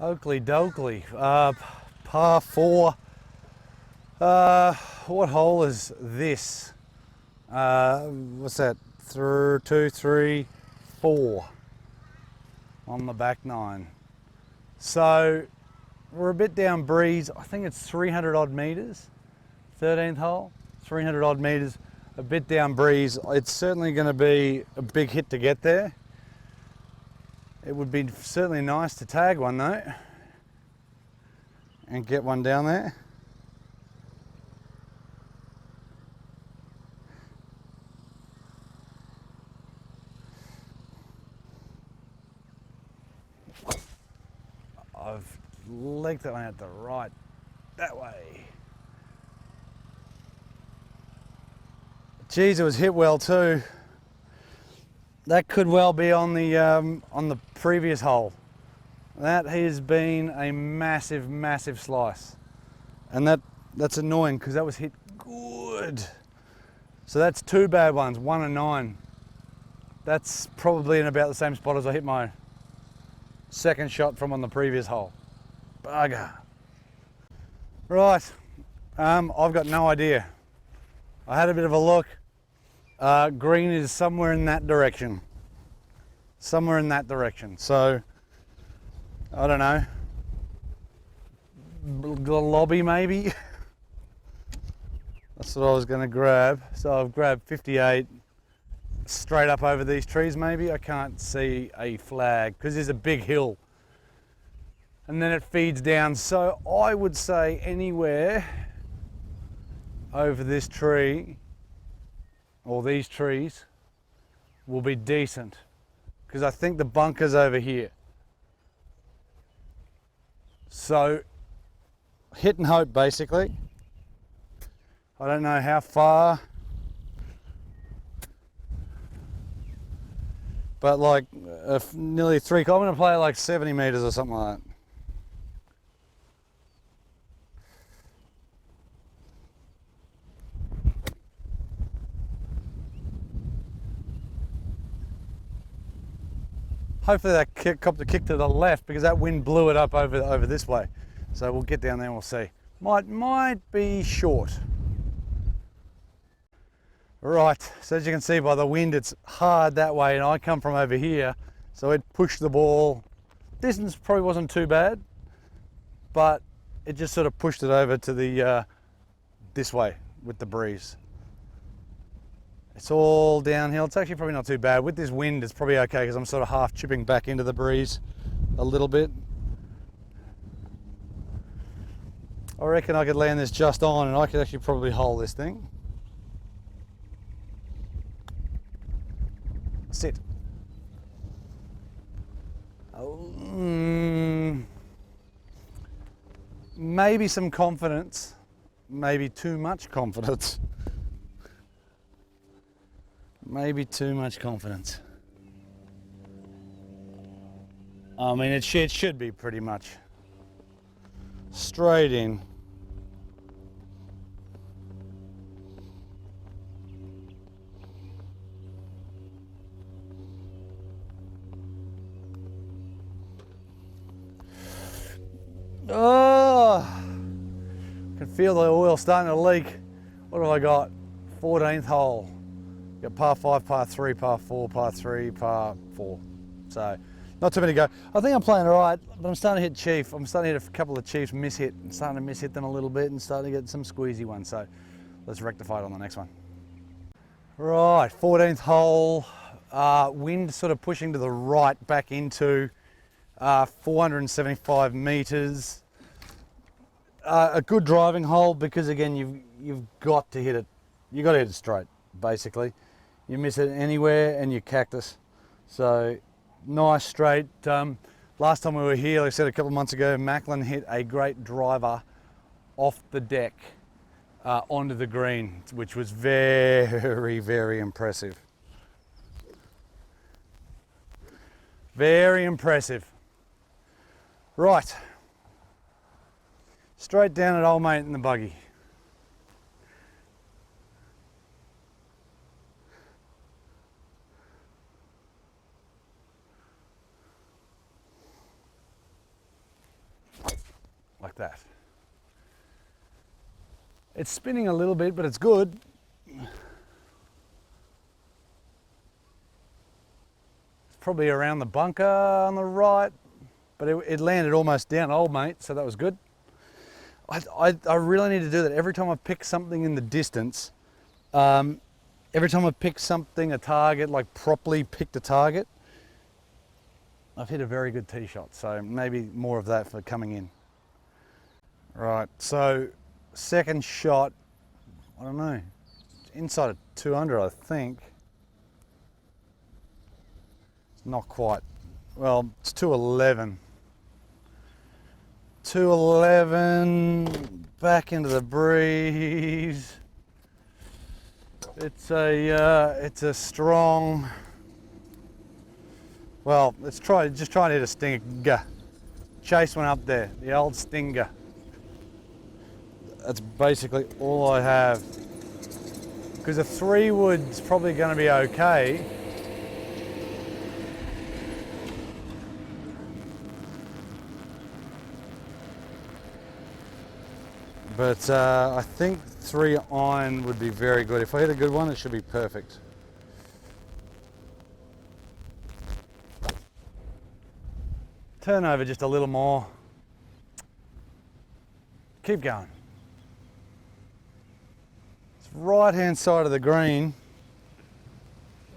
Oakley Dokley, par 4. What hole is this? What's that? 2, 3, 4 on the back 9. So we're a bit down breeze. I think it's 300 odd meters. 13th hole, 300 odd meters, a bit down breeze. It's certainly going to be a big hit to get there. It would be certainly nice to tag one though and get one down there. I've legged that one out the right, that way. Geez, it was hit well too. That could well be on the previous hole. That has been a massive, massive slice, and that's annoying because that was hit good. So that's 2 bad ones, 1 and 9. That's probably in about the same spot as I hit my second shot from on the previous hole. Bugger. Right, I've got no idea. I had a bit of a look. Green is somewhere in that direction. Somewhere in that direction. So, I don't know. The lobby maybe? That's what I was going to grab. So I've grabbed 58 straight up over these trees maybe. I can't see a flag because there's a big hill. And then it feeds down. So I would say anywhere over this tree or these trees will be decent because I think the bunker's over here. So hit and hope basically. I don't know how far, but like nearly 3, I'm going to play like 70 meters or something like that. Hopefully that copped a kick to the left because that wind blew it up over this way. So we'll get down there and we'll see. Might be short. Right, so as you can see by the wind, it's hard that way and I come from over here. So it pushed the ball. Distance probably wasn't too bad, but it just sort of pushed it over to the this way with the breeze. It's all downhill. It's actually probably not too bad. With this wind, it's probably okay because I'm sort of half chipping back into the breeze a little bit. I reckon I could land this just on and I could actually probably hold this thing. Sit. Maybe some confidence, maybe too much confidence. Maybe too much confidence. I mean, it should be pretty much straight in. Oh, I can feel the oil starting to leak. What have I got? 14th hole. Got par 5, par 3, par 4, par 3, par 4. So, not too many to go. I think I'm playing all right, but I'm starting to hit chief. I'm starting to hit a couple of chiefs miss-hit. I'm starting to miss-hit them a little bit and starting to get some squeezy ones. So, let's rectify it on the next one. Right, 14th hole. Wind sort of pushing to the right back into 475 meters. A good driving hole because again, you've got to hit it. You've got to hit it straight, basically. You miss it anywhere and you cactus. So nice straight. Last time we were here, like I said a couple of months ago, Macklin hit a great driver off the deck onto the green, which was very, very impressive. Very impressive. Right. Straight down at old mate in the buggy. like that. It's spinning a little bit, but it's good. It's probably around the bunker on the right, but it landed almost down, old mate, so that was good. I really need to do that every time I pick something in the distance. Every time I pick something, a target, like properly picked a target, I've hit a very good tee shot, so maybe more of that for coming in. Right, so second shot, I don't know, inside of 200, I think. It's not quite. Well, it's 211. 211, back into the breeze. It's a strong. Well, let's just try and hit a stinger. Chase one up there, the old stinger. That's basically all I have. Because a 3-wood's probably going to be okay. But I think 3-iron would be very good. If I hit a good one, it should be perfect. Turn over just a little more. Keep going. It's right-hand side of the green.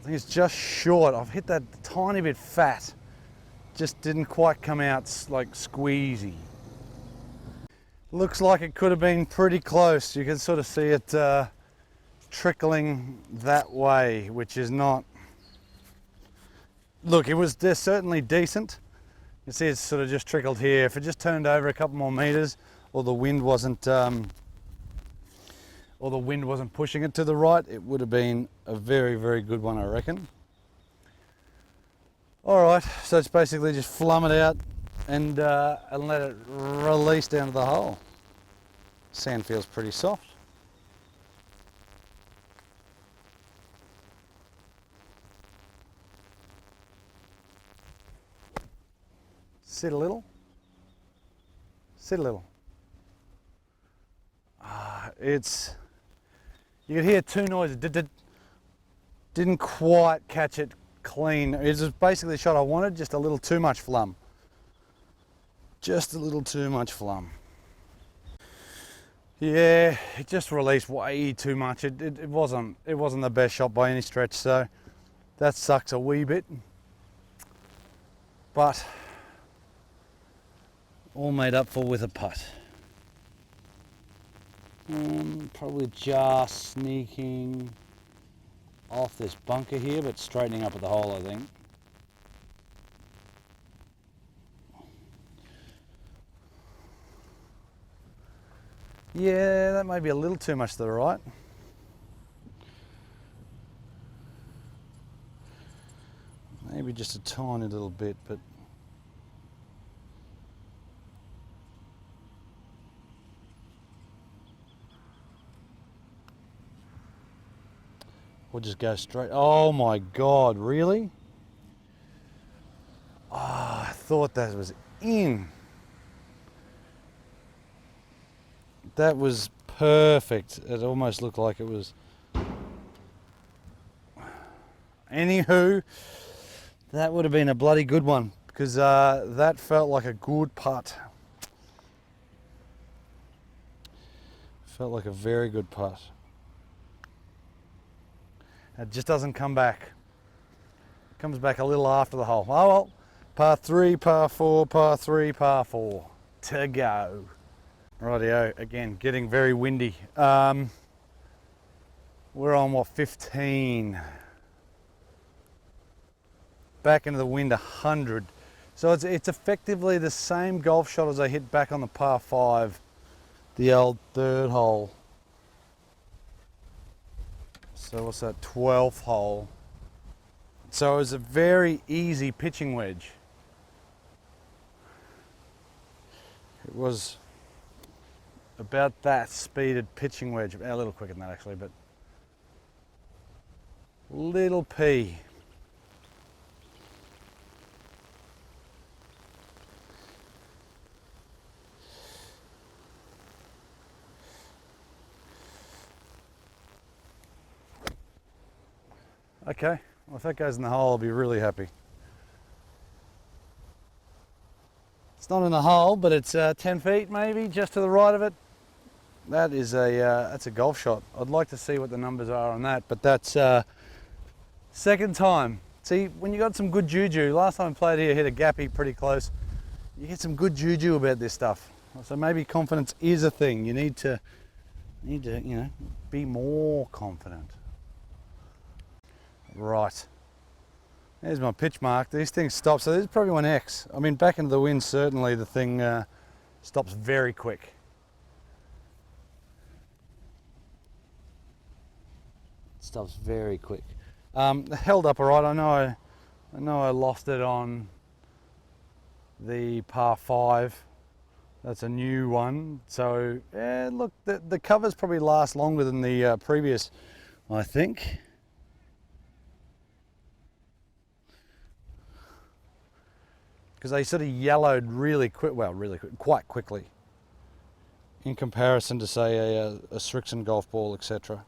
I think it's just short. I've hit that tiny bit fat. Just didn't quite come out like squeezy. Looks like it could have been pretty close. You can sort of see it trickling that way, which is not. Look, they're certainly decent. You see it's sort of just trickled here. If it just turned over a couple more meters, or the wind wasn't pushing it to the right, it would have been a very, very good one, I reckon. All right, so it's basically just flum it out and let it release down to the hole. Sand feels pretty soft. Sit a little. Sit a little. You could hear two noises. Didn't quite catch it clean. It was basically the shot I wanted, just a little too much flum. Just a little too much flum. Yeah, it just released way too much. It wasn't the best shot by any stretch, so that sucks a wee bit. But all made up for with a putt. Probably just sneaking off this bunker here, but straightening up at the hole, I think. Yeah, that may be a little too much to the right. Maybe just a tiny little bit, but we'll just go straight. Oh my God, really? Oh, I thought that was in. That was perfect. It almost looked like it was. Anywho, that would have been a bloody good one, because that felt like a good putt. Felt like a very good putt. It just doesn't come back. It comes back a little after the hole. Oh well, par 3, par 4, par 3, par 4 to go. Rightio, again, getting very windy. We're on what, 15? Back into the wind 100. So it's effectively the same golf shot as I hit back on the par 5, the old third hole. So what's that, 12th hole? So it was a very easy pitching wedge. It was about that speeded pitching wedge, a little quicker than that actually, but little P. Okay, well if that goes in the hole, I'll be really happy. It's not in the hole, but it's 10 feet maybe, just to the right of it. That is that's a golf shot. I'd like to see what the numbers are on that, but that's second time. See, when you got some good juju, last time I played here, hit a gappy pretty close. You get some good juju about this stuff. So maybe confidence is a thing. You need to, you know, be more confident. Right. There's my pitch mark. These things stop. So there's probably one X. I mean, back into the wind, certainly the thing stops very quick. Stops very quick. Held up all right. I know I lost it on the par 5. That's a new one. So yeah, look, the covers probably last longer than the previous, I think. Because they sort of yellowed really quick, well, really quick, quite quickly, in comparison to say a Srixon golf ball, etc.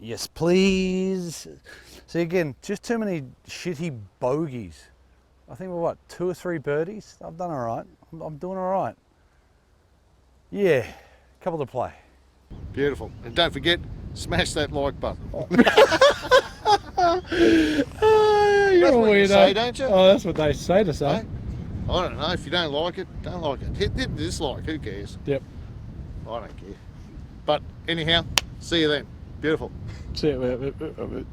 Yes, please. See, again, just too many shitty bogeys. I think we're what, 2 or 3 birdies? I've done all right. I'm doing all right. Yeah, couple to play. Beautiful. And don't forget, smash that like button. You're That's a what you weirdo. say, don't you? Oh, that's what they say to say. Hey? I don't know. If you don't like it, don't like it. Hit dislike. Who cares? Yep. I don't care. But anyhow, see you then. Beautiful. See you.